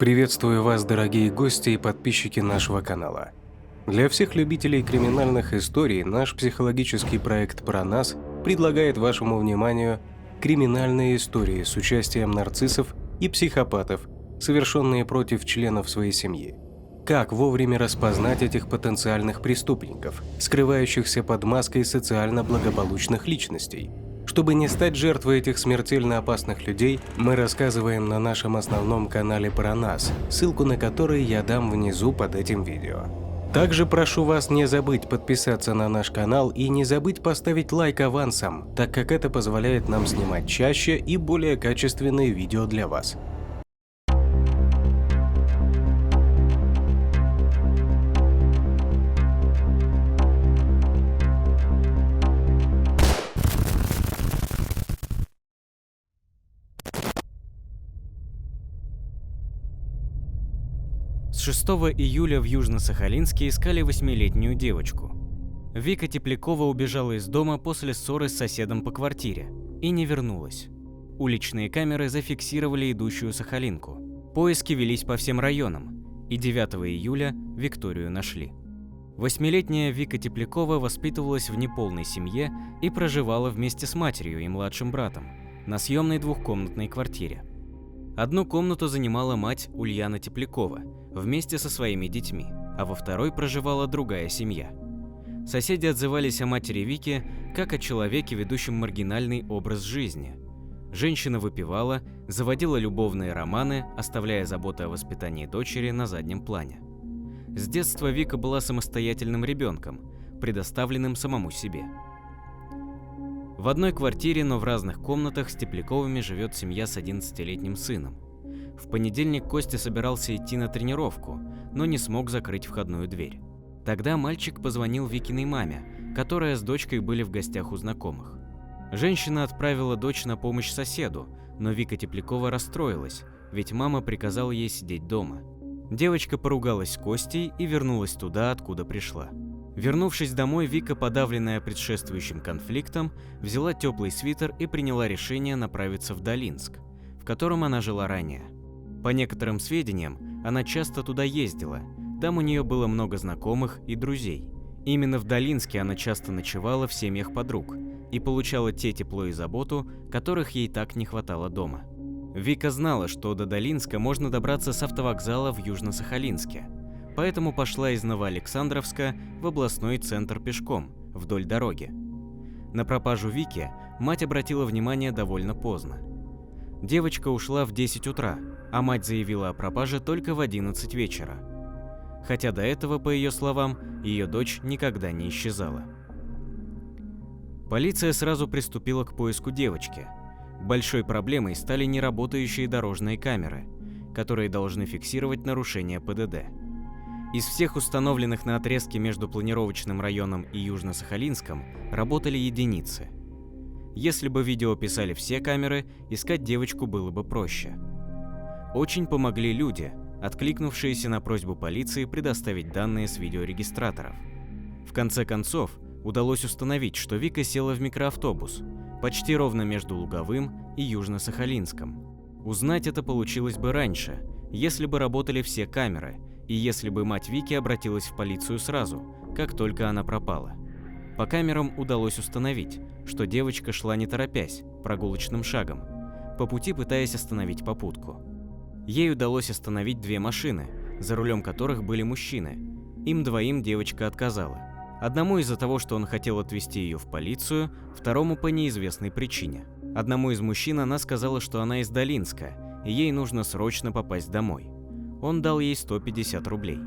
Приветствую вас, дорогие гости и подписчики нашего канала. Для всех любителей криминальных историй наш психологический проект «Про нас» предлагает вашему вниманию криминальные истории с участием нарциссов и психопатов, совершенные против членов своей семьи. Как вовремя распознать этих потенциальных преступников, скрывающихся под маской социально благополучных личностей? Чтобы не стать жертвой этих смертельно опасных людей, мы рассказываем на нашем основном канале «Про нас», ссылку на который я дам внизу под этим видео. Также прошу вас не забыть подписаться на наш канал и не забыть поставить лайк авансом, так как это позволяет нам снимать чаще и более качественные видео для вас. С 6 июля в Южно-Сахалинске искали 8-летнюю девочку. Вика Теплякова убежала из дома после ссоры с соседом по квартире и не вернулась. Уличные камеры зафиксировали идущую Сахалинку. Поиски велись по всем районам, и 9 июля Викторию нашли. 8-летняя Вика Теплякова воспитывалась в неполной семье и проживала вместе с матерью и младшим братом на съемной двухкомнатной квартире. Одну комнату занимала мать Ульяна Теплякова вместе со своими детьми, а во второй проживала другая семья. Соседи отзывались о матери Вики как о человеке, ведущем маргинальный образ жизни. Женщина выпивала, заводила любовные романы, оставляя заботы о воспитании дочери на заднем плане. С детства Вика была самостоятельным ребенком, предоставленным самому себе. В одной квартире, но в разных комнатах с Тепляковыми живет семья с 11-летним сыном. В понедельник Костя собирался идти на тренировку, но не смог закрыть входную дверь. Тогда мальчик позвонил Викиной маме, которая с дочкой были в гостях у знакомых. Женщина отправила дочь на помощь соседу, но Вика Теплякова расстроилась, ведь мама приказала ей сидеть дома. Девочка поругалась с Костей и вернулась туда, откуда пришла. Вернувшись домой, Вика, подавленная предшествующим конфликтом, взяла теплый свитер и приняла решение направиться в Долинск, в котором она жила ранее. По некоторым сведениям, она часто туда ездила, там у нее было много знакомых и друзей. Именно в Долинске она часто ночевала в семьях подруг и получала те тепло и заботу, которых ей так не хватало дома. Вика знала, что до Долинска можно добраться с автовокзала в Южно-Сахалинске, поэтому пошла из Новоалександровска в областной центр пешком, вдоль дороги. На пропажу Вики мать обратила внимание довольно поздно. Девочка ушла в 10 утра, а мать заявила о пропаже только в 11 вечера. Хотя до этого, по ее словам, ее дочь никогда не исчезала. Полиция сразу приступила к поиску девочки. Большой проблемой стали неработающие дорожные камеры, которые должны фиксировать нарушения ПДД. Из всех установленных на отрезке между планировочным районом и Южно-Сахалинском работали единицы. Если бы видео писали все камеры, искать девочку было бы проще. Очень помогли люди, откликнувшиеся на просьбу полиции предоставить данные с видеорегистраторов. В конце концов, удалось установить, что Вика села в микроавтобус, почти ровно между Луговым и Южно-Сахалинском. Узнать это получилось бы раньше, если бы работали все камеры, и если бы мать Вики обратилась в полицию сразу, как только она пропала. По камерам удалось установить, что девочка шла не торопясь, прогулочным шагом, по пути пытаясь остановить попутку. Ей удалось остановить 2 машины, за рулем которых были мужчины. Им двоим девочка отказала. Одному из-за того, что он хотел отвезти ее в полицию, второму по неизвестной причине. Одному из мужчин она сказала, что она из Долинска, и ей нужно срочно попасть домой. Он дал ей 150 рублей.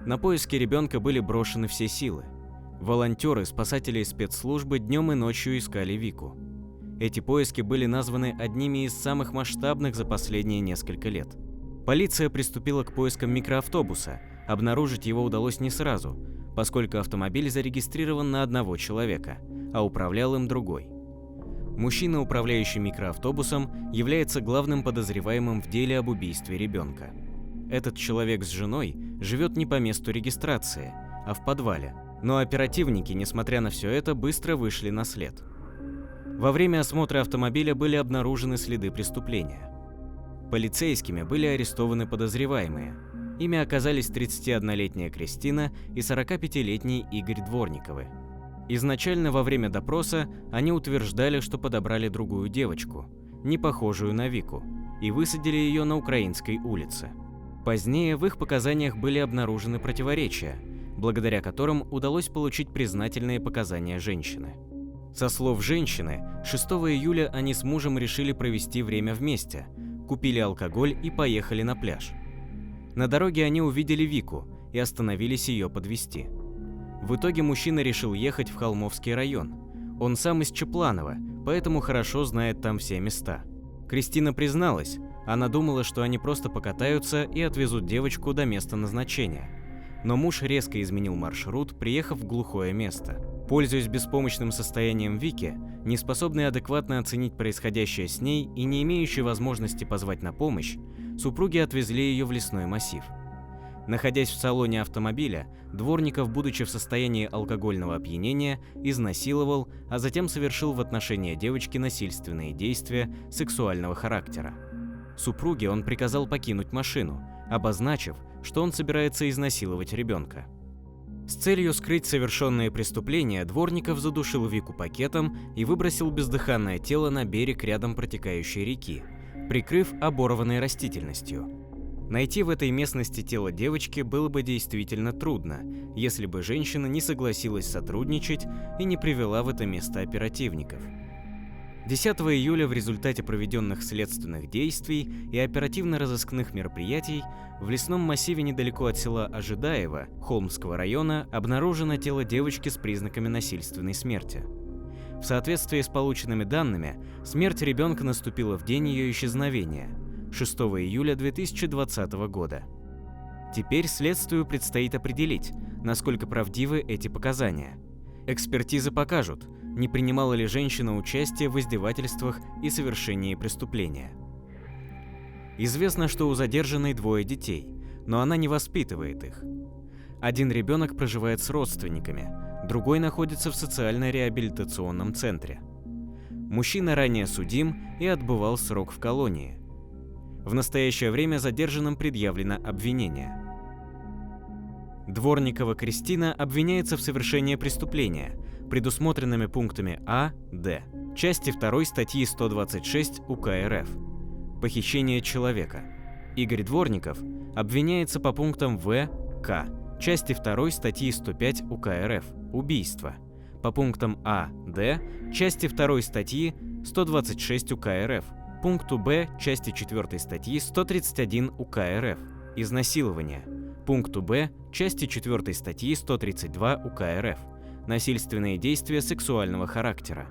На поиски ребенка были брошены все силы. Волонтеры, спасатели из спецслужбы днем и ночью искали Вику. Эти поиски были названы одними из самых масштабных за последние несколько лет. Полиция приступила к поискам микроавтобуса. Обнаружить его удалось не сразу, поскольку автомобиль зарегистрирован на одного человека, а управлял им другой. Мужчина, управляющий микроавтобусом, является главным подозреваемым в деле об убийстве ребенка. Этот человек с женой живет не по месту регистрации, а в подвале. Но оперативники, несмотря на все это, быстро вышли на след. Во время осмотра автомобиля были обнаружены следы преступления. Полицейскими были арестованы подозреваемые. Ими оказались 31-летняя Кристина и 45-летний Игорь Дворниковы. Изначально во время допроса они утверждали, что подобрали другую девочку, не похожую на Вику, и высадили ее на Украинской улице. Позднее в их показаниях были обнаружены противоречия, благодаря которым удалось получить признательные показания женщины. Со слов женщины, 6 июля они с мужем решили провести время вместе, купили алкоголь и поехали на пляж. На дороге они увидели Вику и остановились ее подвезти. В итоге мужчина решил ехать в Холмовский район. Он сам из Чепланова, поэтому хорошо знает там все места. Кристина призналась, она думала, что они просто покатаются и отвезут девочку до места назначения. Но муж резко изменил маршрут, приехав в глухое место. Пользуясь беспомощным состоянием Вики, неспособной адекватно оценить происходящее с ней и не имеющей возможности позвать на помощь, супруги отвезли ее в лесной массив. Находясь в салоне автомобиля, Дворников, будучи в состоянии алкогольного опьянения, изнасиловал, а затем совершил в отношении девочки насильственные действия сексуального характера. Супруге он приказал покинуть машину, обозначив, что он собирается изнасиловать ребенка. С целью скрыть совершенные преступления Дворников задушил Вику пакетом и выбросил бездыханное тело на берег рядом протекающей реки, прикрыв оборванной растительностью. Найти в этой местности тело девочки было бы действительно трудно, если бы женщина не согласилась сотрудничать и не привела в это место оперативников. 10 июля в результате проведенных следственных действий и оперативно-розыскных мероприятий в лесном массиве недалеко от села Ожидаево Холмского района обнаружено тело девочки с признаками насильственной смерти. В соответствии с полученными данными, смерть ребенка наступила в день ее исчезновения, 6 июля 2020 года. Теперь следствию предстоит определить, насколько правдивы эти показания. Экспертизы покажут, не принимала ли женщина участие в издевательствах и совершении преступления. Известно, что у задержанной 2 детей, но она не воспитывает их. Один ребенок проживает с родственниками, другой находится в социально-реабилитационном центре. Мужчина ранее судим и отбывал срок в колонии. В настоящее время задержанным предъявлено обвинение. Дворникова Кристина обвиняется в совершении преступления, предусмотренными пунктами А, Д, части 2 статьи 126 УК РФ «Похищение человека». Игорь Дворников обвиняется по пунктам В, К, части 2 статьи 105 УК РФ «Убийство», по пунктам А, Д, части 2 статьи 126 УК РФ, пункту Б, части 4 статьи 131 УК РФ «Изнасилование», пункту Б, части 4 статьи 132 УК РФ «Насильственные действия сексуального характера».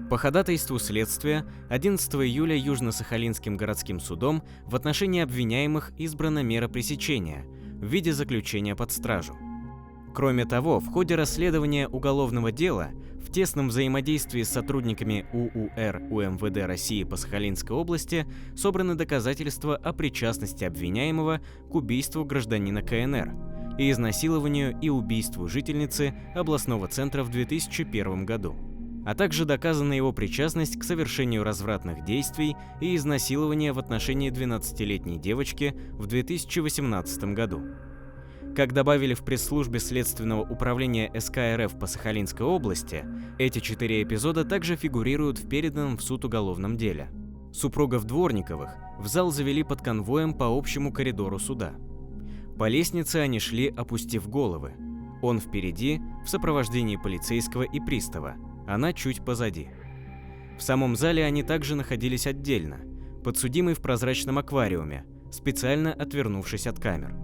По ходатайству следствия 11 июля Южно-Сахалинским городским судом в отношении обвиняемых избрана мера пресечения в виде заключения под стражу. Кроме того, в ходе расследования уголовного дела в тесном взаимодействии с сотрудниками УУР УМВД России по Сахалинской области собраны доказательства о причастности обвиняемого к убийству гражданина КНР и изнасилованию и убийству жительницы областного центра в 2001 году, а также доказана его причастность к совершению развратных действий и изнасилования в отношении 12-летней девочки в 2018 году. Как добавили в пресс-службе Следственного управления СК РФ по Сахалинской области, эти 4 эпизода также фигурируют в переданном в суд уголовном деле. Супругов Дворниковых в зал завели под конвоем по общему коридору суда. По лестнице они шли, опустив головы. Он впереди, в сопровождении полицейского и пристава, она чуть позади. В самом зале они также находились отдельно, подсудимый в прозрачном аквариуме, специально отвернувшись от камер.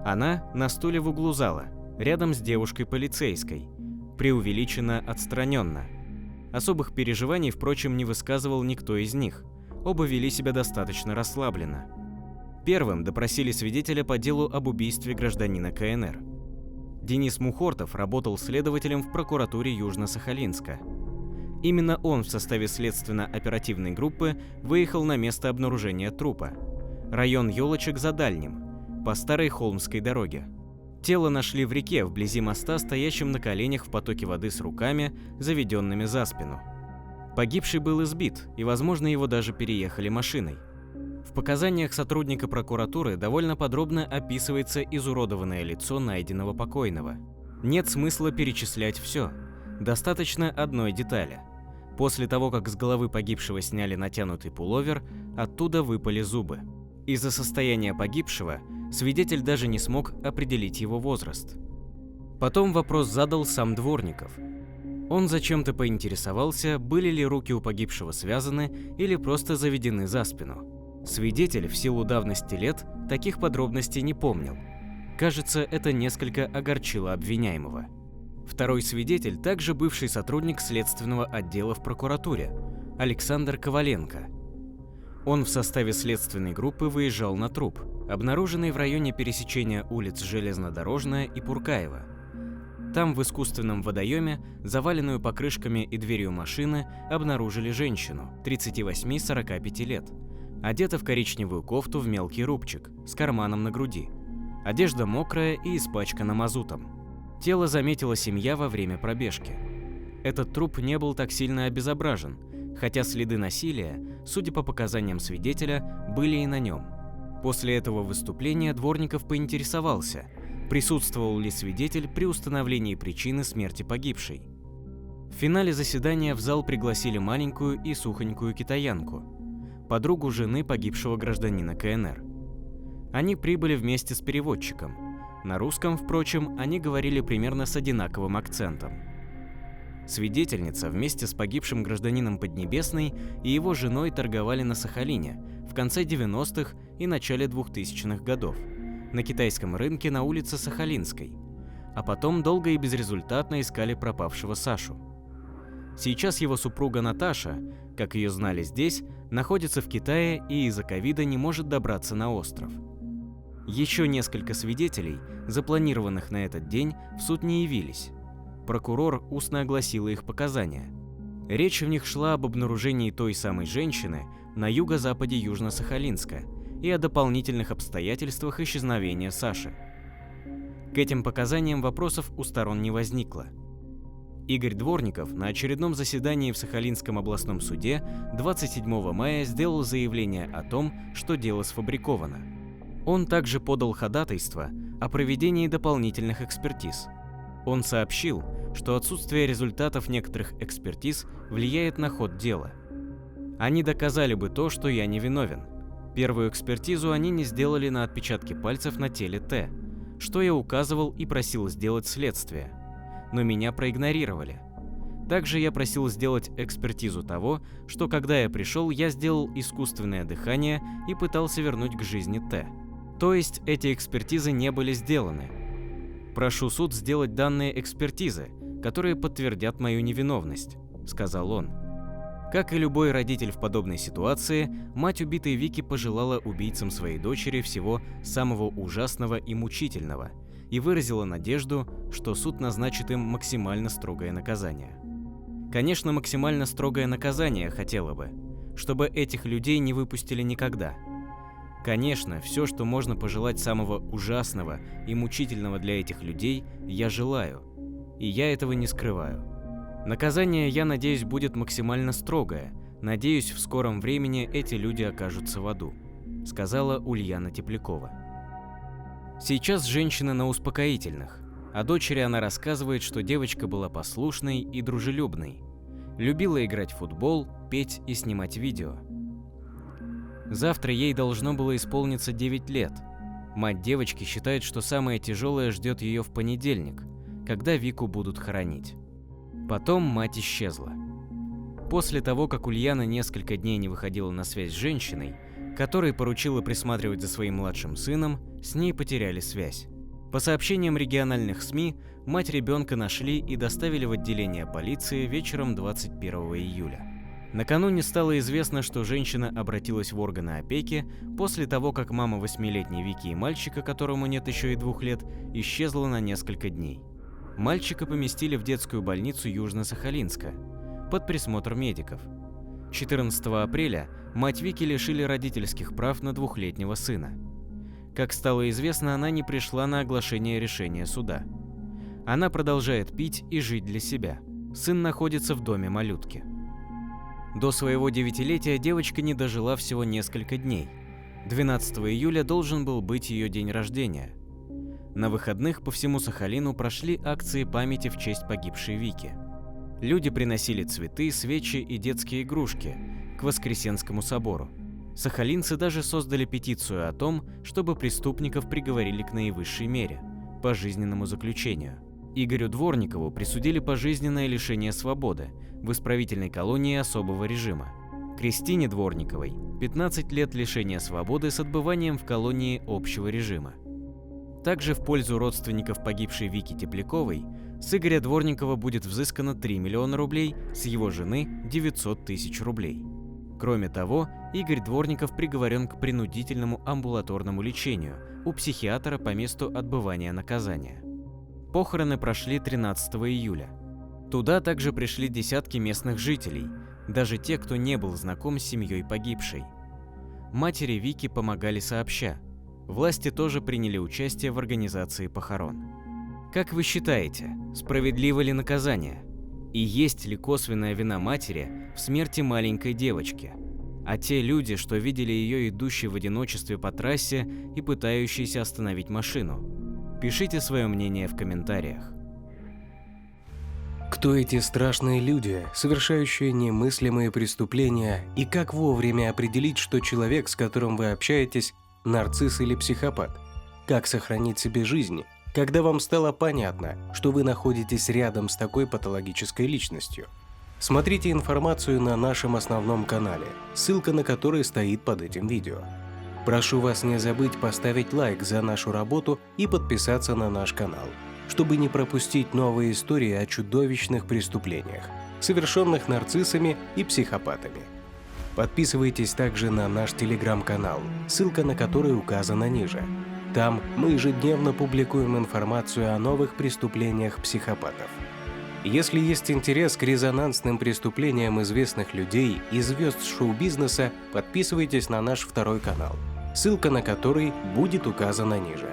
Она на стуле в углу зала, рядом с девушкой-полицейской, преувеличенно отстраненно. Особых переживаний, впрочем, не высказывал никто из них, оба вели себя достаточно расслабленно. Первым допросили свидетеля по делу об убийстве гражданина КНР. Денис Мухортов работал следователем в прокуратуре Южно-Сахалинска. Именно он в составе следственно-оперативной группы выехал на место обнаружения трупа. Район Ёлочек за Дальним, по старой Холмской дороге. Тело нашли в реке вблизи моста, стоящем на коленях в потоке воды с руками, заведенными за спину. Погибший был избит, и, возможно, его даже переехали машиной. В показаниях сотрудника прокуратуры довольно подробно описывается изуродованное лицо найденного покойного. Нет смысла перечислять все. Достаточно одной детали. После того, как с головы погибшего сняли натянутый пуловер, оттуда выпали зубы. Из-за состояния погибшего свидетель даже не смог определить его возраст. Потом вопрос задал сам Дворников. Он зачем-то поинтересовался, были ли руки у погибшего связаны или просто заведены за спину. Свидетель в силу давности лет таких подробностей не помнил. Кажется, это несколько огорчило обвиняемого. Второй свидетель также бывший сотрудник следственного отдела в прокуратуре, Александр Коваленко. Он в составе следственной группы выезжал на труп, обнаруженный в районе пересечения улиц Железнодорожная и Пуркаева. Там в искусственном водоеме, заваленную покрышками и дверью машины, обнаружили женщину, 38-45 лет, одета в коричневую кофту в мелкий рубчик, с карманом на груди. Одежда мокрая и испачкана мазутом. Тело заметила семья во время пробежки. Этот труп не был так сильно обезображен, хотя следы насилия, судя по показаниям свидетеля, были и на нем. После этого выступления Дворников поинтересовался, присутствовал ли свидетель при установлении причины смерти погибшей. В финале заседания в зал пригласили маленькую и сухонькую китаянку, подругу жены погибшего гражданина КНР. Они прибыли вместе с переводчиком. На русском, впрочем, они говорили примерно с одинаковым акцентом. Свидетельница вместе с погибшим гражданином Поднебесной и его женой торговали на Сахалине в конце 90-х и начале 2000-х годов на китайском рынке на улице Сахалинской, а потом долго и безрезультатно искали пропавшего Сашу. Сейчас его супруга Наташа, как ее знали здесь, находится в Китае и из-за ковида не может добраться на остров. Еще несколько свидетелей, запланированных на этот день, в суд не явились. Прокурор устно огласила их показания. Речь в них шла об обнаружении той самой женщины на юго-западе Южно-Сахалинска и о дополнительных обстоятельствах исчезновения Саши. К этим показаниям вопросов у сторон не возникло. Игорь Дворников на очередном заседании в Сахалинском областном суде 27 мая сделал заявление о том, что дело сфабриковано. Он также подал ходатайство о проведении дополнительных экспертиз. Он сообщил, что отсутствие результатов некоторых экспертиз влияет на ход дела. Они доказали бы то, что я невиновен. Первую экспертизу они не сделали на отпечатки пальцев на теле Т, что я указывал и просил сделать следствие, но меня проигнорировали. Также я просил сделать экспертизу того, что когда я пришел, я сделал искусственное дыхание и пытался вернуть к жизни Т. То есть эти экспертизы не были сделаны. Прошу суд сделать данные экспертизы, которые подтвердят мою невиновность, сказал он. Как и любой родитель в подобной ситуации, мать убитой Вики пожелала убийцам своей дочери всего самого ужасного и мучительного и выразила надежду, что суд назначит им максимально строгое наказание. Конечно, максимально строгое наказание хотела бы, чтобы этих людей не выпустили никогда. Конечно, все, что можно пожелать самого ужасного и мучительного для этих людей, я желаю, и я этого не скрываю. Наказание, я надеюсь, будет максимально строгое. Надеюсь, в скором времени эти люди окажутся в аду, сказала Ульяна Теплякова. Сейчас женщина на успокоительных. О дочери она рассказывает, что девочка была послушной и дружелюбной. Любила играть в футбол, петь и снимать видео. Завтра ей должно было исполниться 9 лет. Мать девочки считает, что самое тяжелое ждет ее в понедельник, когда Вику будут хоронить. Потом мать исчезла. После того, как Ульяна несколько дней не выходила на связь с женщиной, которой поручила присматривать за своим младшим сыном, с ней потеряли связь. По сообщениям региональных СМИ, мать ребенка нашли и доставили в отделение полиции вечером 21 июля. Накануне стало известно, что женщина обратилась в органы опеки после того, как мама 8-летней Вики и мальчика, которому нет еще и 2 лет, исчезла на несколько дней. Мальчика поместили в детскую больницу Южно-Сахалинска под присмотр медиков. 14 апреля мать Вики лишили родительских прав на 2-летнего сына. Как стало известно, она не пришла на оглашение решения суда. Она продолжает пить и жить для себя. Сын находится в доме малютки. До своего 9-летия девочка не дожила всего несколько дней. 12 июля должен был быть ее день рождения. На выходных по всему Сахалину прошли акции памяти в честь погибшей Вики. Люди приносили цветы, свечи и детские игрушки к Воскресенскому собору. Сахалинцы даже создали петицию о том, чтобы преступников приговорили к наивысшей мере – пожизненному заключению. Игорю Дворникову присудили пожизненное лишение свободы в исправительной колонии особого режима. Кристине Дворниковой – 15 лет лишения свободы с отбыванием в колонии общего режима. Также в пользу родственников погибшей Вики Тепляковой с Игоря Дворникова будет взыскано 3 миллиона рублей, с его жены – 900 тысяч рублей. Кроме того, Игорь Дворников приговорен к принудительному амбулаторному лечению у психиатра по месту отбывания наказания. Похороны прошли 13 июля. Туда также пришли десятки местных жителей, даже те, кто не был знаком с семьей погибшей. Матери Вики помогали сообща. Власти тоже приняли участие в организации похорон. Как вы считаете, справедливо ли наказание? И есть ли косвенная вина матери в смерти маленькой девочки? А те люди, что видели ее идущей в одиночестве по трассе и пытающейся остановить машину? Пишите свое мнение в комментариях. Кто эти страшные люди, совершающие немыслимые преступления, и как вовремя определить, что человек, с которым вы общаетесь, нарцисс или психопат? Как сохранить себе жизнь, когда вам стало понятно, что вы находитесь рядом с такой патологической личностью? Смотрите информацию на нашем основном канале, ссылка на который стоит под этим видео. Прошу вас не забыть поставить лайк за нашу работу и подписаться на наш канал, чтобы не пропустить новые истории о чудовищных преступлениях, совершенных нарциссами и психопатами. Подписывайтесь также на наш телеграм-канал, ссылка на который указана ниже. Там мы ежедневно публикуем информацию о новых преступлениях психопатов. Если есть интерес к резонансным преступлениям известных людей и звезд шоу-бизнеса, подписывайтесь на наш второй канал, ссылка на который будет указана ниже.